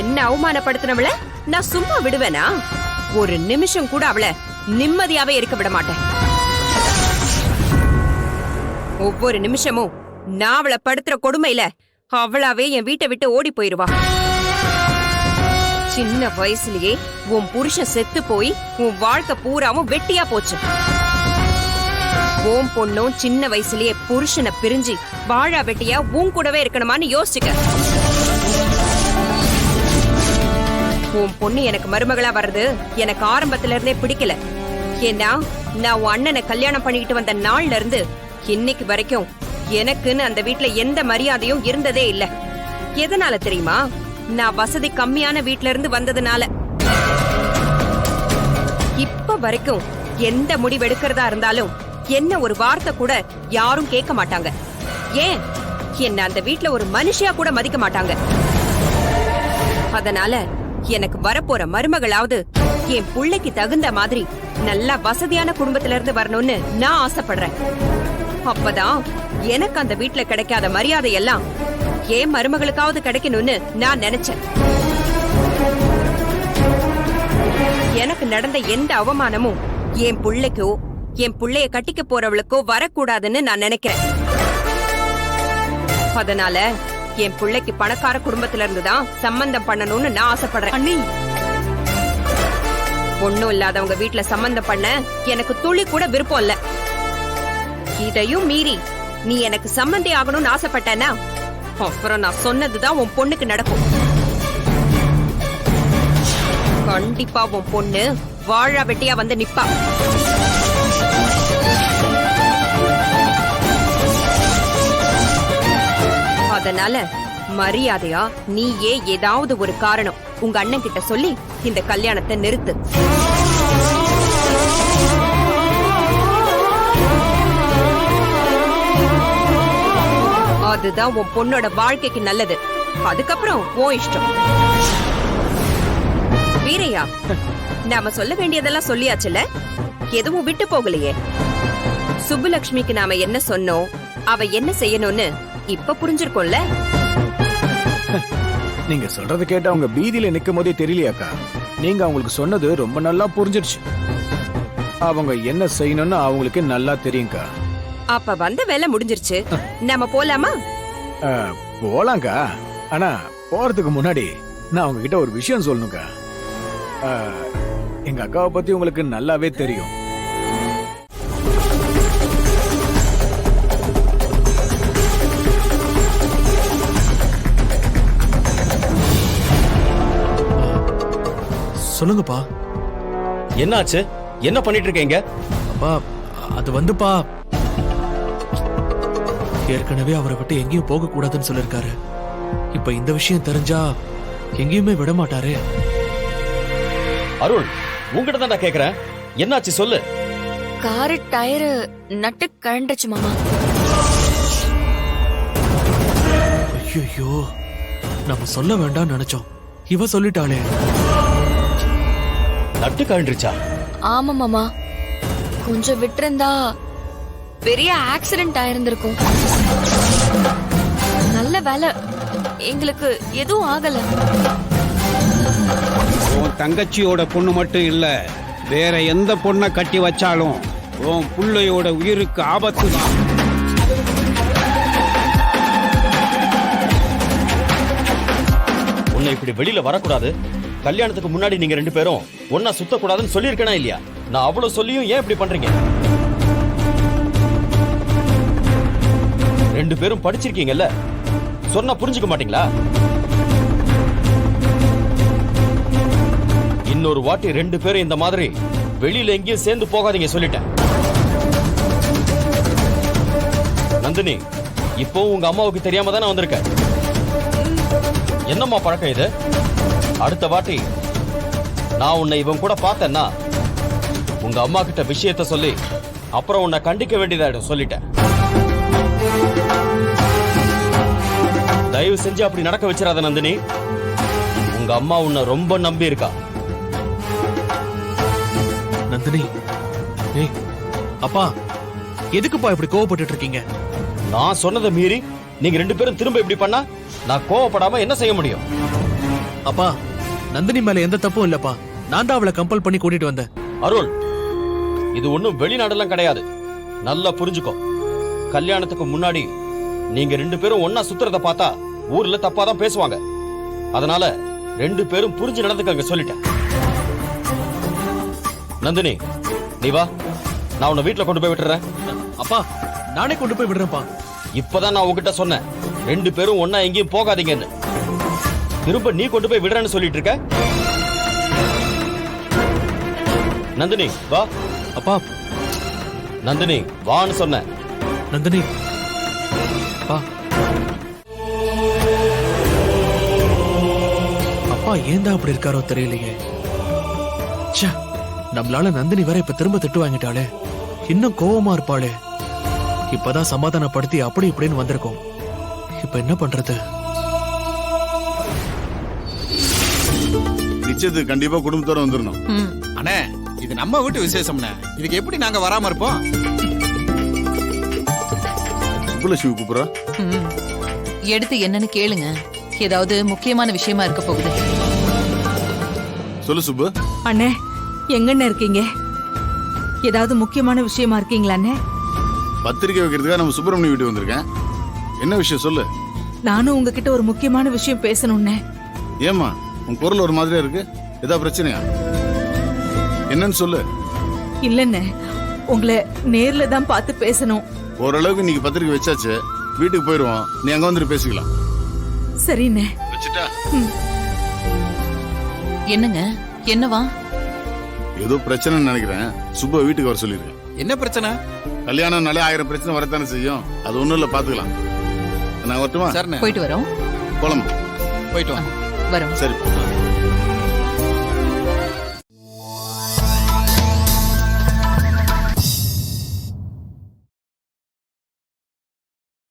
என்ன அவமானப்படுத்தினவள நான் சும்மா விடுவேனா? ஒரு நிமிஷம் கூட அவளை நிம்மதியாவே இருக்க விட மாட்டேன். ஒவ்வொரு நிமிஷமும் நான் அவளை படுத்துற கொடுமையில அவளாவே என் வீட்டை விட்டு ஓடி போயிருவா. சின்ன வயசுலயே உன் புருஷன் செத்து போய் உன் வாழ்க்கை பூராவும் வெட்டியா போச்சு. உன் பொண்ணும் சின்ன வயசுலயே புருஷனை பிரிஞ்சு வாழா வெட்டியா உன் கூடவே இருக்கணுமான்னு யோசிச்சுக்க. உன் பொண்ணு எனக்கு மருமகளா வர்றது எனக்கு ஆரம்பத்துல இருந்தே பிடிக்கல. ஏன்னா நான் உன் அண்ணனை கல்யாணம் பண்ணிக்கிட்டு வந்த நாள்ல இருந்து இன்னைக்கு வரைக்கும் எனக்குன்னு அந்த வீட்டுல எந்த மரியாதையும் இருந்ததே இல்ல. எதனால தெரியுமா? நான் வசதி கம்மியான வீட்ல இருந்து வந்ததுனால. இப்ப வரைக்கும் எந்த முடிவு எடுக்கிறதா இருந்தாலும் என்ன ஒரு வார்த்தை கூட யாரும் கேட்க மாட்டாங்க. ஏன் என்ன அந்த வீட்ல ஒரு மனுஷியா கூட மதிக்க மாட்டாங்க. அதனால எனக்கு வரப்போற மருமகளாவது என் புள்ளைக்கு தகுந்த மாதிரி நல்ல வசதியான குடும்பத்துல இருந்து வரணும்னு நான் ஆசைப்படுறேன். அப்பதான் எனக்கு அந்த வீட்ல கிடைக்காத மரியாதை எல்லாம் ஏன் மருமகளுக்காவது கிடைக்கணும்னு நான் நினைச்சேன். எனக்கு நடந்த எந்த அவமானமும் என் புள்ளைக்கோ என் புள்ளைய கட்டிக்க போறவளுக்கோ வரக்கூடாதுன்னு நான் நினைக்கிறேன். அதனால என் புள்ளைக்கு பணக்கார குடும்பத்துல இருந்துதான் சம்பந்தம் பண்ணணும்னு நான் ஆசைப்படுறேன். அண்ணி, ஒண்ணும் இல்லாதவங்க வீட்டுல சம்பந்தம் பண்ண எனக்கு துளி கூட விருப்பம் இல்ல. இதையும் மீறி நீ எனக்கு சம்பந்தி ஆகணும்னு ஆசைப்பட்டேன்னா அப்புறம் நான் சொன்னதுதான் உன் பொண்ணுக்கு நடக்கும். கண்டிப்பா உன் பொண்ணு வாழா வெட்டியா வந்து நிப்பா. அதனால மரியாதையா நீயே ஏதாவது ஒரு காரணம் உங்க அண்ணன் கிட்ட சொல்லி இந்த கல்யாணத்தை நிறுத்து. அதுதான் உன் பொண்ணோட வாழ்க்கைக்கு நல்லது. அதுக்கப்புறம் உன் இஷ்டம். வீரையா, நாம சொல்ல வேண்டியதெல்லாம் சொல்லியாச்சுல, எதுவும் விட்டு போகலையே. சுப்புலட்சுமிக்கு நாம என்ன சொன்னோம், அவ என்ன செய்யணும்னு இப்ப புரிஞ்சிருக்கோம்ல. நீங்க சொல்றது கேட்டா அவங்க பீதியில நிக்கும் போதே தெரியலையாக்கா. நீங்க அவங்களுக்கு சொன்னது ரொம்ப நல்லா புரிஞ்சிடுச்சு. அவங்க என்ன செய்யணும்னு அவங்களுக்கு நல்லா தெரியும்க்கா. அப்ப வந்த வேலை முடிஞ்சிருச்சு, நாம போலாமா? போலாம்க்கா. ஆனா போறதுக்கு முன்னாடி நான் அவங்க கிட்ட ஒரு விஷயம் சொல்லணும்க்கா. எங்க அக்காவை பத்தி உங்களுக்கு நல்லாவே தெரியும். சொல்லுங்கப்பா. என்னாச்சு? என்ன பண்ணிட்டு இருக்கீங்க? அப்பா, அது வந்துப்பா, ஏற்கனவே அவரை விட்டு எங்கேயும் போக கூடாதுன்னு சொல்லிருக்காரு. இப்ப இந்த விஷயம் தெரிஞ்சா எங்கேயுமே விட மாட்டாரு. அருள், உங்ககிட்ட தான் கேக்குறேன், என்னாச்சு சொல்லு. காரு டயரு நட்டு கழண்டுச்சு மாமா. ஐயோ, நம்ம சொல்ல வேண்டாம் நினைச்சோம், இவ சொல்லிட்டாளே. நட்டு கழண்டுச்சா? ஆமா மாமா, கொஞ்சம் விட்டிருந்தா பெரிய ஆக்சிடென்ட் ஆயிருந்திருக்கும். நல்ல வேலை எங்களுக்கு எதுவும் ஆகல. உன் தங்கச்சியோட பொண்ணு மட்டும் இல்ல, வேற எந்த பொண்ணை கட்டி வச்சாலும் உன் புள்ளையோட உயிருக்கு ஆபத்து தான். உன்னை இப்படி வெளியில வரக்கூடாது, கல்யாணத்துக்கு முன்னாடி நீங்க ரெண்டு பேரும் ஒன்னா சுத்தக்கூடாதுன்னு சொல்லியிருக்கேனா இல்லையா? நான் அவ்வளவு சொல்லியும் ஏன் இப்படி பண்றீங்க? ரெண்டு பேரும் படிச்சிருக்கீங்கல்ல, சொன்னா புரிஞ்சுக்க மாட்டீங்களா? இன்னொரு வாட்டி ரெண்டு பேரும் இந்த மாதிரி வெளியில எங்கேயும் சேர்ந்து போகாதீங்க சொல்லிட்டேன். நந்தினி, இப்போ உங்க அம்மாவுக்கு தெரியாம தானே வந்திருக்க. என்னம்மா பழக்கம் இது? அடுத்த வாட்டி நான் உன்னை இவன் கூட பார்த்தேன்னா உங்க அம்மா கிட்ட விஷயத்த சொல்லி அப்புறம் உன்னை கண்டிக்க வேண்டியதாயிடும் சொல்லிட்டேன். தயவு செஞ்சு அப்படி நடக்க வச்சிடாத நந்தினி. உங்க அம்மா உன்னை ரொம்ப நம்பி இருக்கா. நந்தினி, ஏய் அப்பா, எதுக்குப்பா இப்படி கோவப்பட்டு இருக்கீங்க? நான் சொன்னதை மீறி நீங்க ரெண்டு பேரும் திரும்ப இப்படி பண்ணா நான் கோவப்படாம என்ன செய்ய முடியும்? அப்பா நந்தினி மேல எந்த தப்பும் இல்லப்பா. நான் தான் அவளை கம்பல் பண்ணி கூட்டிட்டு வந்தேன். அருள், இது ஒண்ணும் வெளிநாடெல்லாம் கிடையாது. நல்லா புரிஞ்சுக்கோ. கல்யாணத்துக்கு முன்னாடி நீங்க 2 பேரும் ஒன்னா சுத்துறத பார்த்தா ஊர்ல தப்பாதான் பேசுவாங்க. அதனால 2 பேரும் புரிஞ்சு நடந்துக்கங்க சொல்லிட்டேன். நந்தினி, நீ வா, நான் உன்னை வீட்டுல கொண்டு போய் விட்டுறேன். அப்பா நானே கொண்டு போய் விடுறேன்ப்பா. இப்பதான் நான் உங்ககிட்ட சொன்னேன் 2 பேரும் ஒன்னா எங்கேயும் போகாதீங்கன்னு. திரும்ப நீ கொண்டு போய் விடுறேன்னு சொல்லிட்டு இருக்க. நந்தினி வா. அப்பா நந்தினி வான்னு சொன்ன. நந்தினி அப்பா. அப்பா ஏன்டா அப்படி இருக்காரோ தெரியலையே. ச்சே, நம்மளால நந்தினி வேற இப்ப திரும்ப திட்டு வாங்கிட்டாளே. இன்னும் கோவமா இருப்பாளே. இப்பதான் சமாதானப்படுத்தி அப்படி இப்படின்னு வந்திருக்கோம். இப்ப என்ன பண்றது? நிச்சயத்துக்கு கண்டிப்பா குடும்பத்தோட வந்துடணும். அண்ணே, இது நம்ம வீட்டு விசேஷம்ண்ணே. இதுக்கு எப்படி நாங்க வராம இருப்போம்? சுப்புலட்சுமி கூப்பிடுறா. எடுத்து என்னன்னு கேளுங்க. ஏதாவது முக்கியமான விஷயமா இருக்க போகுது. சொல்லு சுப்பு. அண்ணே, எங்கண்ணே இருக்கீங்க? ஏதாவது முக்கியமான விஷயமா இருக்கீங்களாண்ணே? பத்திரிக்கை வைக்கிறதுக்காக நம்ம சுப்பிரமணிய வீட்டுக்கு வந்திருக்கேன். என்ன விஷயம் சொல்லு. நானும் உங்ககிட்ட ஒரு முக்கியமான விஷயம் பேசணும்னே. ஏமா உன் குரல் ஒரு மாதிரியா இருக்கு? ஏதாவது பிரச்சனையா? என்னன்னு சொல்லு. இல்லண்ணே, உங்களை நேர்ல தான் பார்த்து பேசணும். ஓரளவுக்கு இன்னைக்கு பத்திரிக்கை வச்சாச்சு, வீட்டுக்கு போயிருவோம். நீ அங்க வந்துட்டு பேசிக்கலாம். சரிண்ணே. வச்சுட்டா? என்னங்க, என்னவா? ஏதோ பிரச்சனைன்னு நினைக்கிறேன். சுப்ப வீட்டுக்கு வர சொல்லிருக்கேன். என்ன பிரச்சனை? கல்யாணம்னாலே 1000 பிரச்சனை வரத்தானே செய்யும். அது ஒண்ணும் இல்ல, பாத்துக்கலாம். நான் வரட்டுமா? சரிண்ணே, போயிட்டு வரோம். போலாம். போயிட்டு வா. வரோம். சரி.